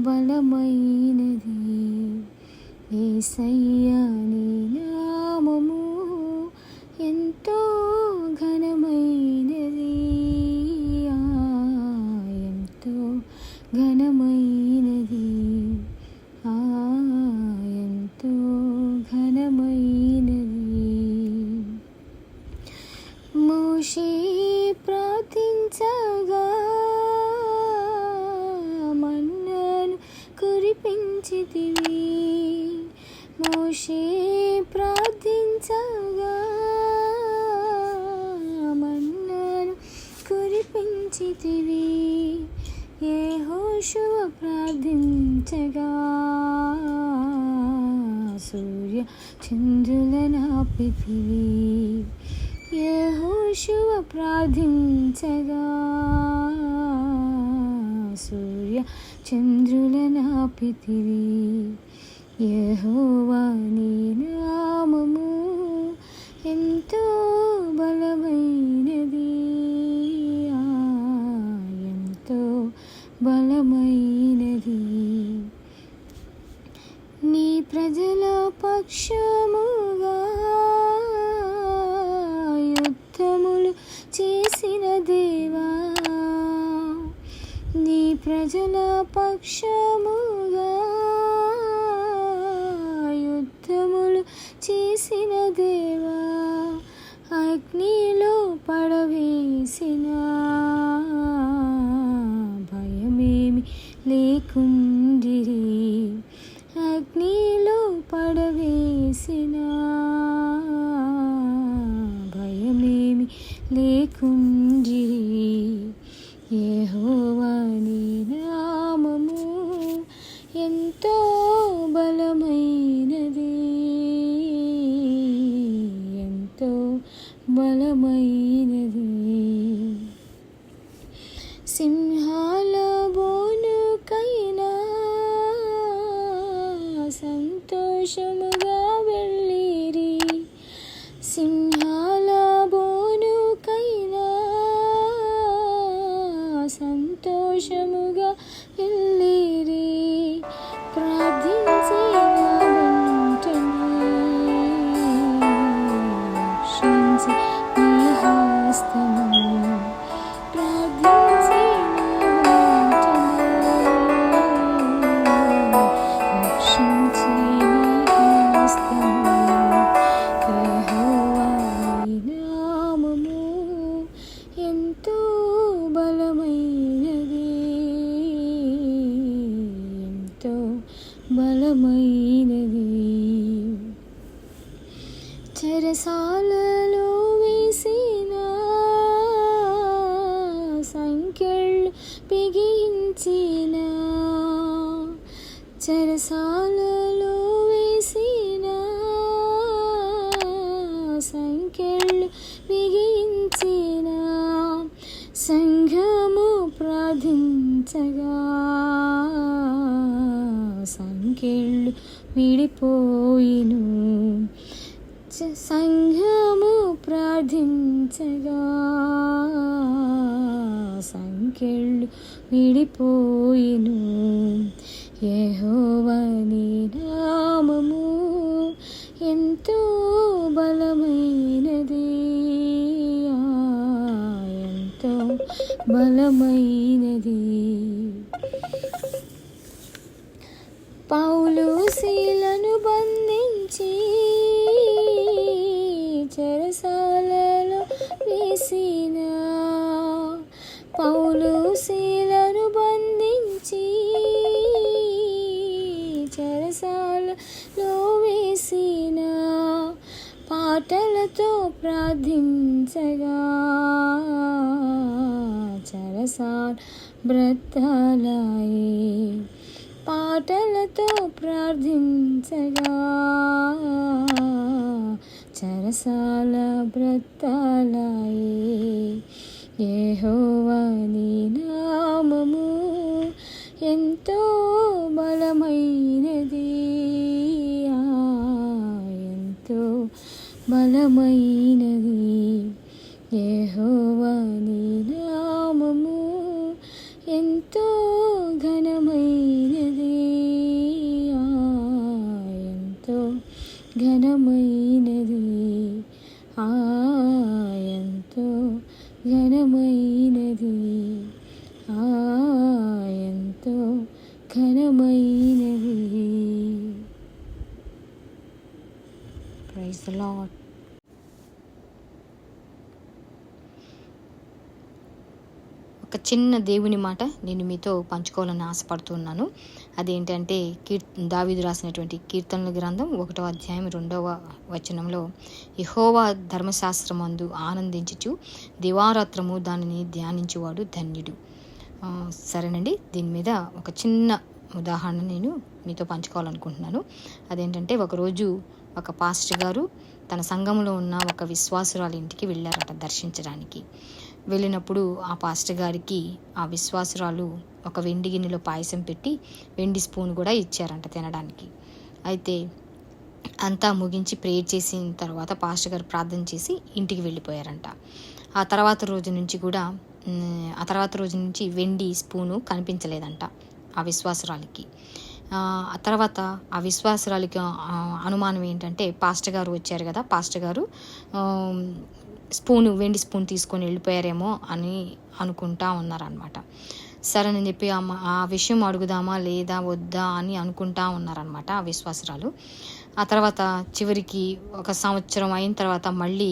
బలమైనది. యేసయ్యా నీ నామము ఎంతో ఘనమైనది. ఎంతో ఘనమైనది. ఎంతో ఘనమైనది. మోషే ప్రార్థించగా మన్నను కురిపించితివి. మోషే ప్రార్థించగా మన్నను కురిపించితివి. యెహోషువ ప్రార్థించగా సూర్య చంద్రులనాపితివి. యెహోషువ ప్రార్థించగా సూర్య చంద్రులనాపితివి. యెహోవా నీ నామము ఎంతో బలమైనది. ఎంతో బలమైనది. నీ ప్రజల పక్షముగా యుద్ధములు చేసిన దేవా. నీ ప్రజల పక్షముగా యుద్ధములు చేసిన దేవా. అగ్నిలో పడవేసిన భయమేమి లేకుండిరి. అగ్నిలో పడవేసిన భయమేమి లేకుండిరి. యెహోవా నీ నామము ఎంతో బలమైనది. ఎంతో బలమైనది. సింహాల బోనుకైనా సంతోషముగా వెళ్ళిరి. సింహాల బోనుకైనా సంతోషముగా వెళ్ళిరి. ప్రార్థించి రక్షించి నీ హస్తము. ప్రార్థించి రక్షించి నీ హస్తము. యెహోవా నీ నామము ఎంతో బలమైనది. ఎంతో బలమైనది. చెరసాలలో వేసిన సంకెళ్ళు బిగించిన. చెరసాలలో వేసిన సంకెళ్ళు బిగించిన. సంఘము ప్రార్థించగా సంకెళ్ళు విడిపోయిను. సంఘము ప్రార్థించగా సంకెళ్ళు విడిపోయిను. యెహోవా నీ నామము ఎంతో బలమైనది. ఎంతో బలమైనది. పౌలు శీలను బంధించి చెరసాలలో వేసిన. పౌలు శీలను బంధించి చెరసాలలో వేసిన. పాటలతో ప్రార్థించగా చెరసాల బ్రతాలాయే. పాటలతో ప్రార్థించగా చెరసాల బ్రతాలాయే. యెహోవా నీ నామము ఎంతో బలమైనది. ఎంతో బలమైనది. యెహోవా నీ నామము ఎంతో ఘనమైనది. ఘనమైనది, ఎంతో ఘనమైనది. Praise the Lord. ఒక చిన్న దేవుని మాట నేను మీతో పంచుకోవాలని ఆశపడుతున్నాను. అదేంటంటే దావీదు రాసినటువంటి కీర్తనల గ్రంథం 1వ అధ్యాయం 2వ వచనంలో, యెహోవా ధర్మశాస్త్రమందు ఆనందించుచు దివారాత్రము దానిని ధ్యానించువాడు ధన్యుడు. సరేనండి, దీని మీద ఒక చిన్న ఉదాహరణ నేను మీతో పంచుకోవాలనుకుంటున్నాను. అదేంటంటే, ఒకరోజు ఒక పాస్టర్ గారు తన సంఘంలో ఉన్న ఒక విశ్వాసురాలి ఇంటికి వెళ్ళారట దర్శించడానికి. వెళ్ళినప్పుడు ఆ పాస్టర్ గారికి ఆ విశ్వాసురాలు ఒక వెండి గిన్నెలో పాయసం పెట్టి వెండి స్పూన్ కూడా ఇచ్చారంట తినడానికి. అయితే అంతా ముగించి ప్రేయర్ చేసిన తర్వాత పాస్టర్ గారు ప్రార్థన చేసి ఇంటికి వెళ్ళిపోయారంట. ఆ తర్వాత రోజు నుంచి వెండి స్పూను కనిపించలేదంట ఆ విశ్వాసురాలికి. ఆ తర్వాత ఆ విశ్వాసురాలికి అనుమానం ఏంటంటే, పాస్టర్ గారు వచ్చారు కదా, పాస్టర్ గారు వెండి స్పూన్ తీసుకొని వెళ్ళిపోయారేమో అని అనుకుంటా ఉన్నారనమాట. సరేనని చెప్పి ఆ విషయం అడుగుదామా లేదా వద్దా అని అనుకుంటా ఉన్నారనమాట ఆ విశ్వాసురాలు. ఆ తర్వాత చివరికి 1 సంవత్సరం అయిన తర్వాత మళ్ళీ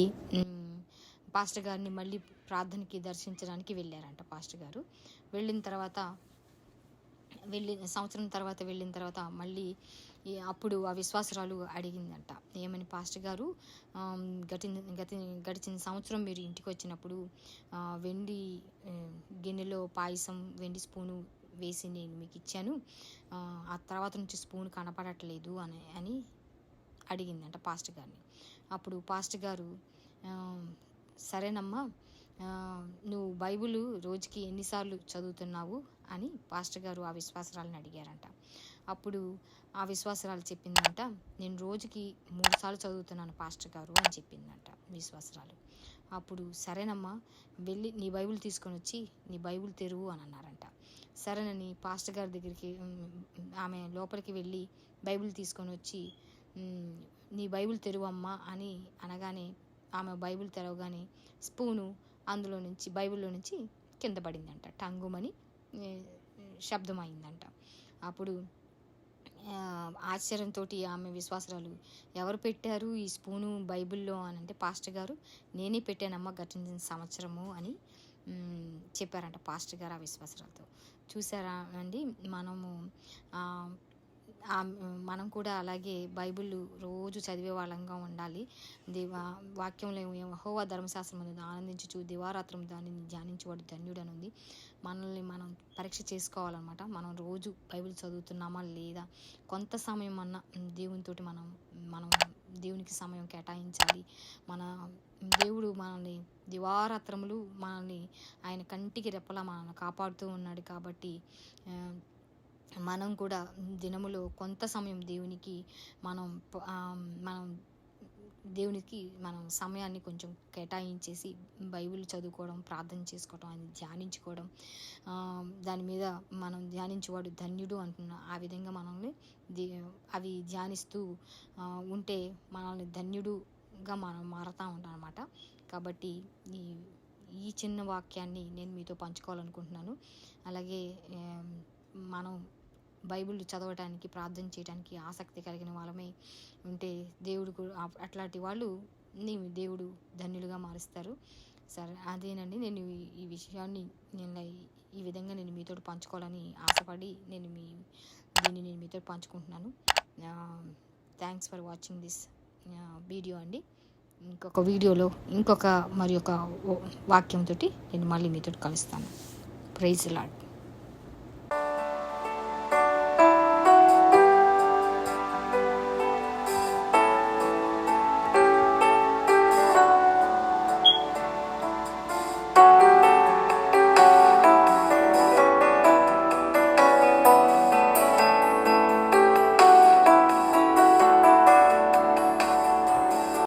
పాస్టర్ గారిని మళ్ళీ ప్రార్థనకి దర్శించడానికి వెళ్ళారంట పాస్టర్ గారు. సంవత్సరం తర్వాత వెళ్ళిన తర్వాత మళ్ళీ అప్పుడు ఆ విశ్వాసురాలు అడిగిందంట, ఏమని, పాస్టర్ గారు గడిచిన సంవత్సరం మీరు ఇంటికి వచ్చినప్పుడు వెండి గిన్నెలో పాయసం వెండి స్పూను వేసి నేను మీకు ఇచ్చాను, ఆ తర్వాత నుంచి స్పూన్ కనపడట్లేదు అని అడిగిందంట పాస్టర్ గారిని. అప్పుడు పాస్టర్ గారు, సరేనమ్మా, నువ్వు బైబిల్ రోజుకి ఎన్నిసార్లు చదువుతున్నావు అని పాస్టర్ గారు ఆ విశ్వాసరాలను అడిగారంట. అప్పుడు ఆ విశ్వాసరాలు చెప్పిందంట, నేను రోజుకి 3 సార్లు చదువుతున్నాను పాస్టర్ గారు అని చెప్పిందంట విశ్వాసరాలు. అప్పుడు సరేనమ్మా, వెళ్ళి నీ బైబిల్ తీసుకొని వచ్చి నీ బైబిల్ తెరువు అని అన్నారంట. సరేనని పాస్టర్ గారి దగ్గరికి ఆమె లోపలికి వెళ్ళి బైబిల్ తీసుకొని వచ్చి, నీ బైబిల్ తెరువమ్మా అని అనగానే ఆమె బైబిల్ తెరవగానే స్పూను బైబిల్లో నుంచి కింద పడిందంట. టంగుమని శబ్దం అయిందంట. అప్పుడు ఆశ్చర్యంతో ఆమె విశ్వాసరాలు, ఎవరు పెట్టారు ఈ స్పూను బైబిల్లో అని అంటే, పాస్టర్ గారు నేనే పెట్టానమ్మా గడిచిన సంవత్సరము అని చెప్పారంట పాస్టర్ గారు ఆ విశ్వాసరాలతో. చూసారా అండి, మనం కూడా అలాగే బైబిల్ రోజు చదివే వాళ్ళంగా ఉండాలి. వాక్యంలో యెహోవా ధర్మశాస్త్రం అనేది ఆనందించుచు దివారాత్రం దానిని ధ్యానించేవాడు ధన్యుడు అని ఉంది. మనల్ని మనం పరీక్ష చేసుకోవాలన్నమాట. మనం రోజు బైబిల్ చదువుతున్నామా లేదా, కొంత సమయం అన్నా దేవునితోటి మనం దేవునికి సమయం కేటాయించాలి. దేవుడు మనల్ని దివారాత్రములు ఆయన కంటికి రెప్పలా మనల్ని కాపాడుతూ ఉన్నాడు. కాబట్టి మనం కూడా దినములో కొంత సమయం దేవునికి మనం సమయాన్ని కొంచెం కేటాయించేసి బైబిల్ చదువుకోవడం, ప్రార్థన చేసుకోవడం, అని ధ్యానించుకోవడం, దాని మీద మనం ధ్యానించేవాడు ధన్యుడు అంటున్నా. ఆ విధంగా మనల్ని అవి ధ్యానిస్తూ ఉంటే మనల్ని ధన్యుడుగా మనం మారుతూ ఉంటాం అన్నమాట. కాబట్టి ఈ చిన్న వాక్యాన్ని నేను మీతో పంచుకోవాలనుకుంటున్నాను. అలాగే మనం బైబిల్ చదవడానికి, ప్రార్థన చేయడానికి ఆసక్తి కలిగిన వాళ్ళమే ఉంటే అట్లాంటి వాళ్ళు దేవుడు ధన్యులుగా మారుస్తారు. సరే, అదేనండి, నేను ఈ విషయాన్ని ఈ విధంగా నేను మీతో పంచుకోవాలని ఆశపడి దీన్ని మీతో పంచుకుంటున్నాను. Thanks for watching this video అండి. ఇంకొక వీడియోలో మరి ఒక వాక్యంతో నేను మళ్ళీ మీతో కలుస్తాను. Praise the lord.